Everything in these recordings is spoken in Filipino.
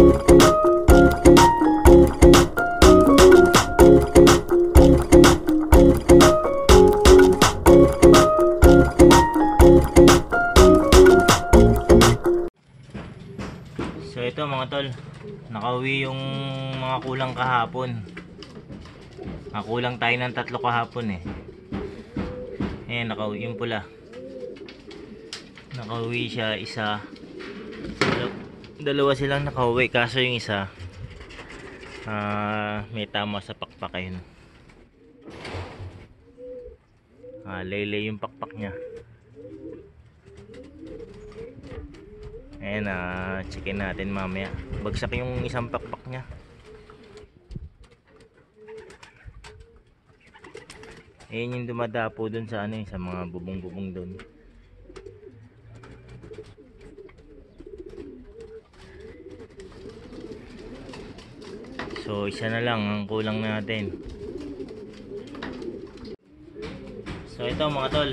So ito mga tol, nakauwi yung mga kulang kahapon. Nakakulang tayo ng 3 kahapon eh. Ayan, nakauwi yung pula. Nakauwi siya isa. Dalawa silang nakauwi, kaso yung isa may tama sa pakpak ayun. Laylay yung pakpak niya. Ayan, checkin natin mamaya. Bagsak yung isang pakpak niya. Ayan yung dumadapo dun sa ano, sa mga bubong-bubong dun. So isa na lang ang kulang natin. So ito mga tol,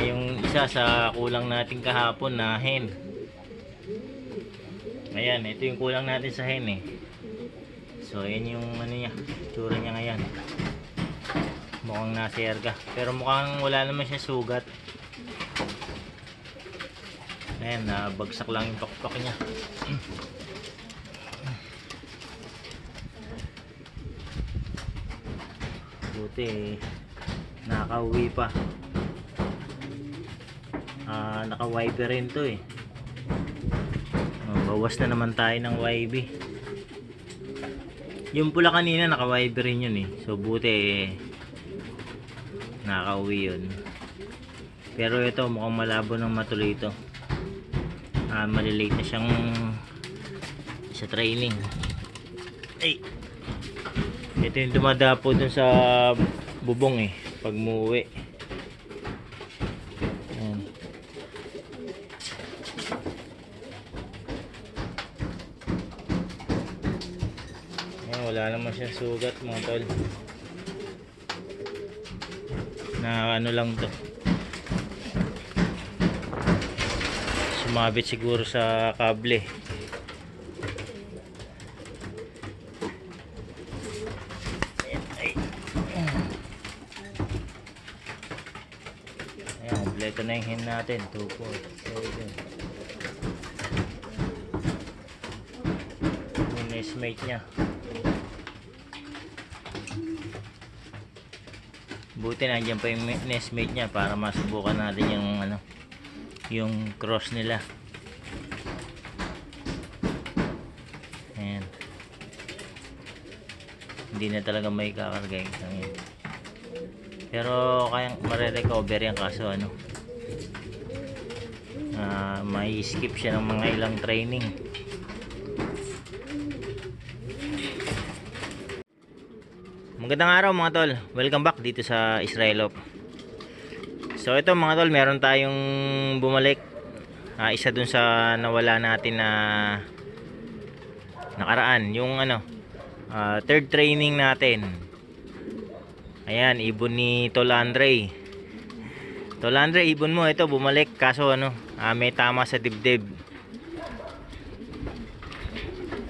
yung isa sa kulang natin kahapon na hen. Ayan, ito yung kulang natin sa hen eh. So ayan yung ano niya, tsura niya ngayon. Mukhang nasa erga, pero mukhang wala naman siya sugat. Ayan, bagsak lang yung pakpak niya. Buti nakauwi pa. Naka-wiper rin to eh. Bawas na naman tayo ng YB. Yung pula kanina naka-wiper rin yun eh. So buti nakauwi yun. Pero ito mukhang malabo ng matuloy ito. Malilate na siyang sa training. Ay, ito yung dumadapo dun sa bubong eh pag muuwi. Wala naman siyang sugat mga tol. Na ano lang to, sumabit siguro sa kable. Ayan, kompleto na yung hen natin. 2, 4, 7. Yung nestmate nya. Buti nandiyan pa yung nestmate nya para masubukan natin yung ano, yung cross nila. Ayan. Hindi na talaga may kakarga yung isang yun. Pero kayang mare-recover yan, kaso ano, may skip siya ng mga ilang training. Magandang araw mga tol, welcome back dito sa Israelop. So ito mga tol, meron tayong bumalik, isa dun sa nawala natin na nakaraan, yung ano, third training natin. Ayan, ibon ni Tol Andre. Tol Andre, ibon mo ito bumalik, kaso ano, may tama sa dibdib.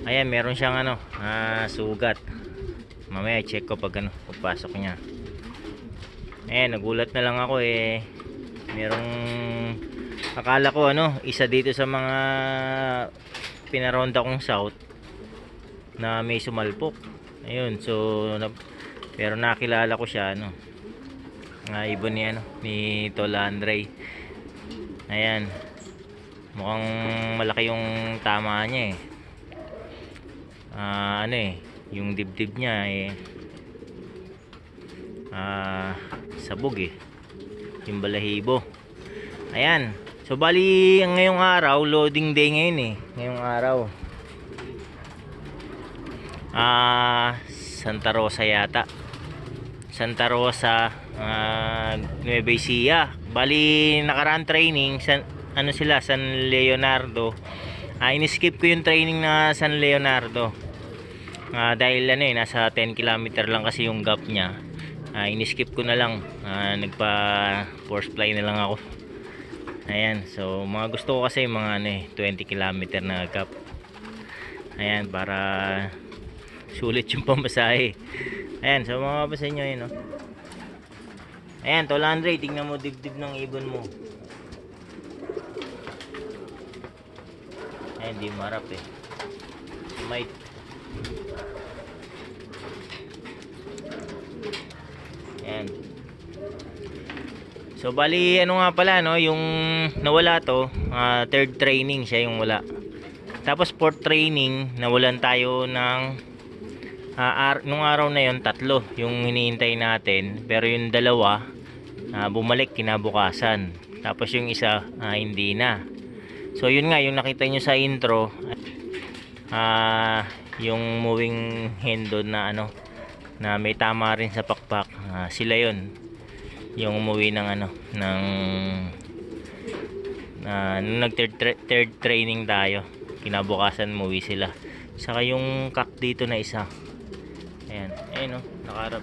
Ayan, meron siyang ano, sugat. Mamaya check ko pag ano, pagpasok niya. Nagulat na lang ako eh. Merong, akala ko ano, isa dito sa mga pinaronda kong south na may sumalpok. Ayun, so pero nakilala ko siya ano, ibon ni ano, ni Tol Andre. Ayan, mukhang malaki yung tama niya eh. Ano eh, yung dibdib niya eh, sabog eh, yung balahibo. Ayan, so bali ngayong araw, loading day ngayon eh, ngayong araw. Santa Rosa yata, Santa Rosa, Nueva Ecija. Bali nakaraan training ano sila, San Leonardo. In-skip ko yung training na San Leonardo. Dahil ano nasa 10 km lang kasi yung gap niya. In-skip ko na lang. Nagpa force fly na lang ako. Ayan, so mga gusto ko kasi mga 20 km na gap. Ayan, para sulit yung pamasahe. Ayan, so mapapasin nyo yun, no? Ayan, Tol Andre, tingnan mo dibdib ng ibon mo. Ayan, di marap eh. Might. Ayan. So bali ano nga pala, no, yung nawala to, third training siya yung wala. Tapos fourth training, nawalan tayo ng nung araw na yon tatlo yung hinihintay natin, pero yung dalawa bumalik kinabukasan. Tapos yung isa hindi na. So yun nga yung nakita nyo sa intro, yung moving hen doon na ano, na may tama rin sa pakpak, sila yon yung umuwi ng ano, ng nung nag third training tayo, kinabukasan umuwi sila. Saka yung kak dito na isa, ayan, ayun, no, nakaharap.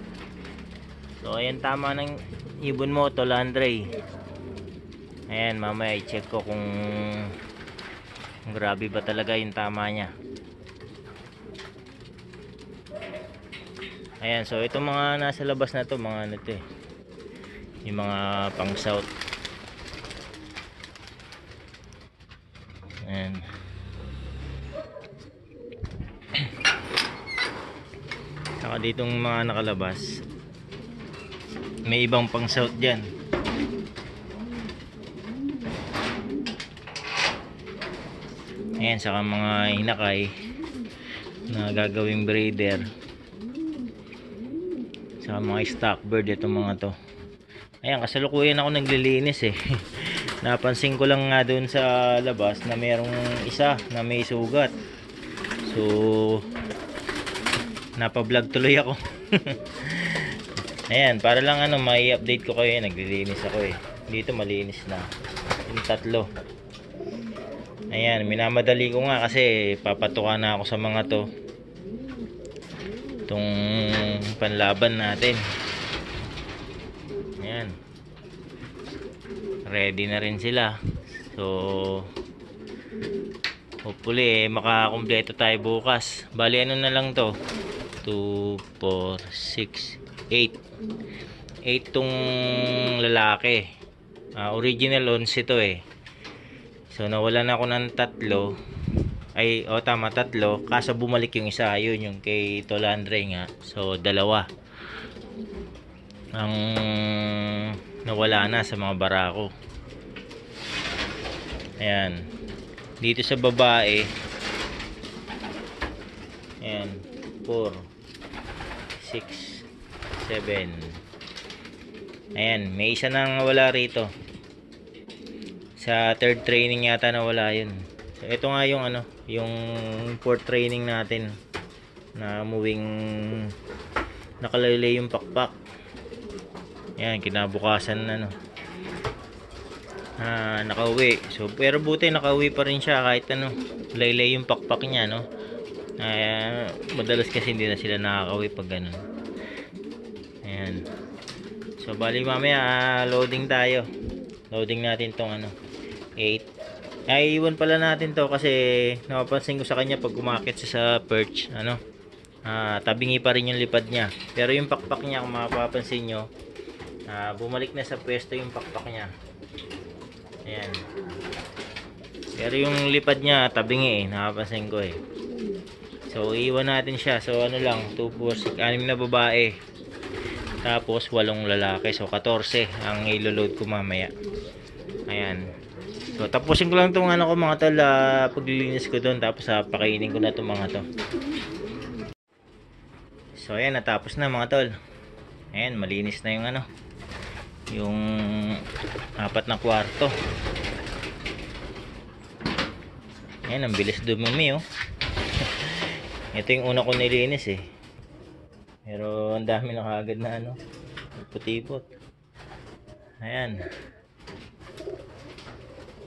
So ayan, tama ng ibon mo, Tol Andre. Ayan, mamaya i-check ko kung grabe ba talaga yung tama niya. Ayan, so itong mga nasa labas na to, mga ano to eh, yung mga pang south. Ayan. Saka ditong mga nakalabas, may ibang pang south dyan. Ayan, saka mga hinakay na gagawing breeder. Saka mga stock bird, itong mga to. Ayan, kasalukuyan ako naglilinis eh. Napansin ko lang nga doon sa labas na mayroong isa na may sugat. So napa-vlog tuloy ako. Ayan, para lang ano, may update ko kayo. Naglilinis ako eh. Dito malinis na yung tatlo. Ayan, minamadali ko nga kasi papatukan na ako sa mga to, itong panlaban natin. Ayan, ready na rin sila. So hopefully makakompleto tayo bukas. Bali ano na lang to, 2, 4, 6, 8 tong lalaki. Original 11 to eh. So nawalan ako ng tatlo. Ay, tama, tatlo. Kaso bumalik yung isa, yun yung kay Tol Andre nga. So dalawa ang nawala na sa mga barako. Ayan, dito sa babae, ayan, 4, 6, 7. Ayan, may isa nang wala rito. Sa third training yata nawala yun. So ito nga yung ano, yung fourth training natin na moving, nakalaylay yung pakpak. Ayan, kinabukasan ano, nakauwi. So pero buti nakauwi pa rin siya kahit ano, laylay yung pakpak niya, no. Madalas kasi hindi na sila nakakauwi pag ganun. Ayan. So bali mamaya loading tayo. Loading natin tong ano, 8. Ay, iwan pala natin to kasi napapansin ko sa kanya pag umakit siya sa perch, ano, tabingi pa rin yung lipad niya. Pero yung pakpak niya, kung mapapansin nyo, bumalik na sa pwesto yung pakpak niya. Ayan. Pero yung lipad niya tabingi eh, napapansin ko eh. So iwan natin siya. So ano lang, 2, 4, 6, 6 na babae, tapos 8 lalaki. So 14 ang ilo-load ko mamaya. Ayan. So tapusin ko lang itong ano ko mga tol, paglilinis ko doon, tapos pakainin ko na itong mga to. So ayan, natapos na mga tol. Ayan, malinis na yung ano, yung 4 na kwarto. Ayan, ang bilis dumumi oh. Ito yung una ko nilinis eh, pero ang dami na kagad na ano, putipot. Ayan,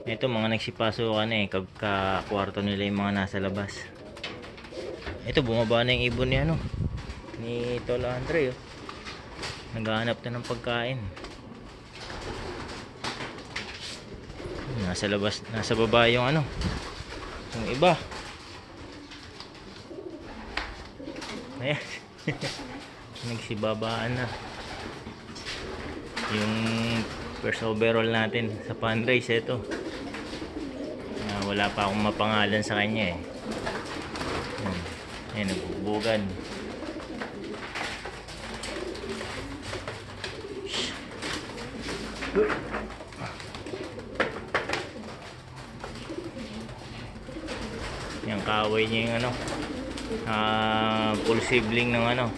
ito mga nagsipasukan eh, kagka-kwarto nila yung mga nasa labas. Ito, bumaba na yung ibon ni ano, ni Tol Andre oh. Naghahanap na ng pagkain. Nasa labas, nasa baba yung ano, yung iba. Ayan. Nagsibabaan na. Yung first overall natin sa fundraise ito. Wala pa akong mapangalan sa kanya eh. Ayan, nagbubugan. Yung kaaway niya yung ano, full sibling ng ano,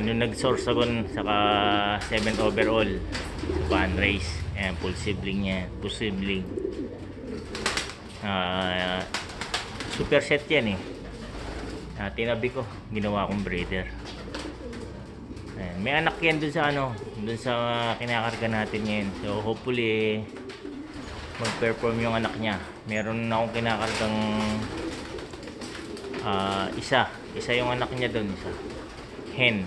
nung nag-source ako saka 7 overall fundraise. Ayan, full sibling niya, full sibling. Super set yan eh. Tinabi ko, ginawa kong breeder. Ayan, may anak yan dun sa ano, dun sa kinakarga natin ngayon. So hopefully mag-perform yung anak niya. Meron akong kinakargang isa yung anak niya dun, isa hen.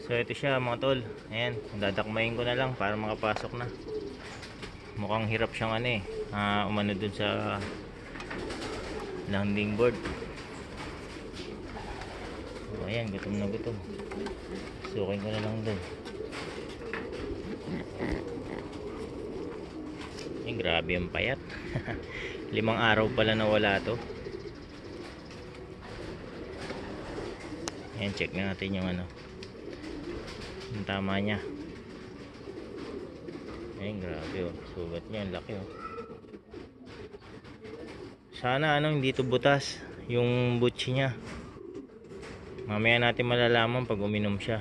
So ito siya mga tol. Ayan, dadakmayin ko na lang para makapasok na. Mukhang hirap siyang ano eh, umano dun sa landing board. So ayan, gutom na gutom. Sukin ko na lang dun. Ay, grabe ang payat. 5 araw pala nawala to. Ayan, check na natin yung ano, yung tama niya. Ayan, grabe oh, sugat niya, ang laki oh. Sana ano, hindi to butas yung butchi niya. Mamaya natin malalaman pag uminom siya.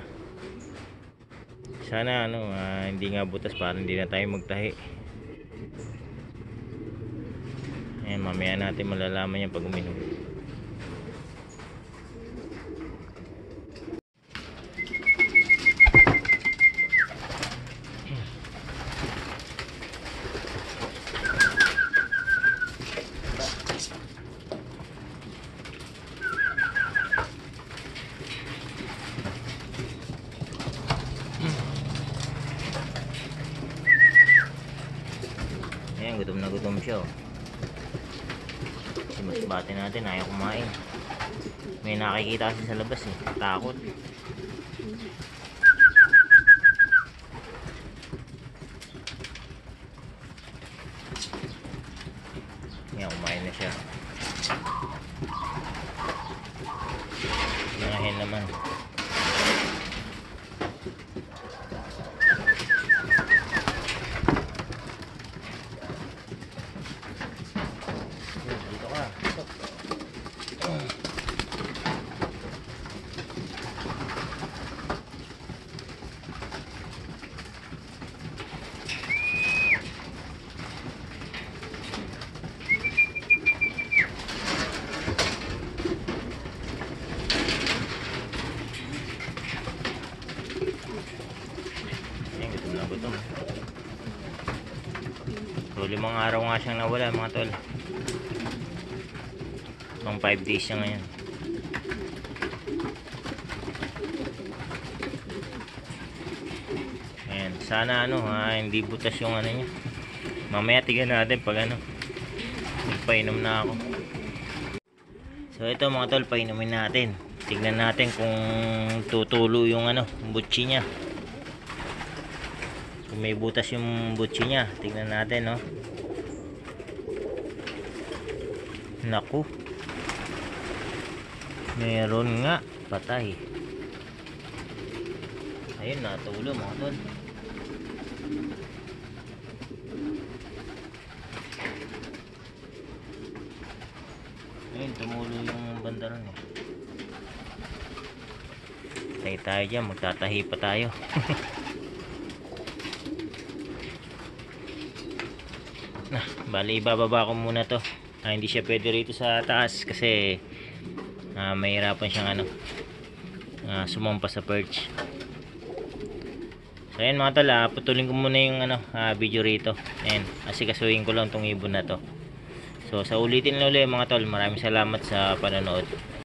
Sana ano, hindi nga butas para hindi na tayo magtahi. Ayan, mamaya natin malalaman yan pag uminom. Ayan, gutom na gutom siya oh. Simasbate natin, ayaw kumain. May nakikita kasi sa labas eh, takot. Ayan, kumain na siya. Mga hen naman. So 5 araw nga siyang nawala mga tol. Pang 5 days siya ngayon. Ayan, sana ano hindi butas yung ano niya. Mamaya tignan natin pag ano, magpainom na ako. So ito mga tol, painumin natin. Tignan natin kung tutulo yung ano, butchi niya. Kung may butas yung butchi niya, tignan natin no. Naku, meron nga, patay. Ayun, natulo mga tol. Ayun, tumulo yung bandaran eh. Tayo tayo dyan, magtatahi pa tayo. Nah, bali ibababa ko muna to. Hindi siya pwede rito sa taas kasi mahirapan siyang ano, sumampa sa perch. So ayan mga tol, putulin ko muna yung ano, video rito. Ayan, asikasuhin ko lang tong ibon na to. So sa ulitin na ulit mga tol, maraming salamat sa panonood.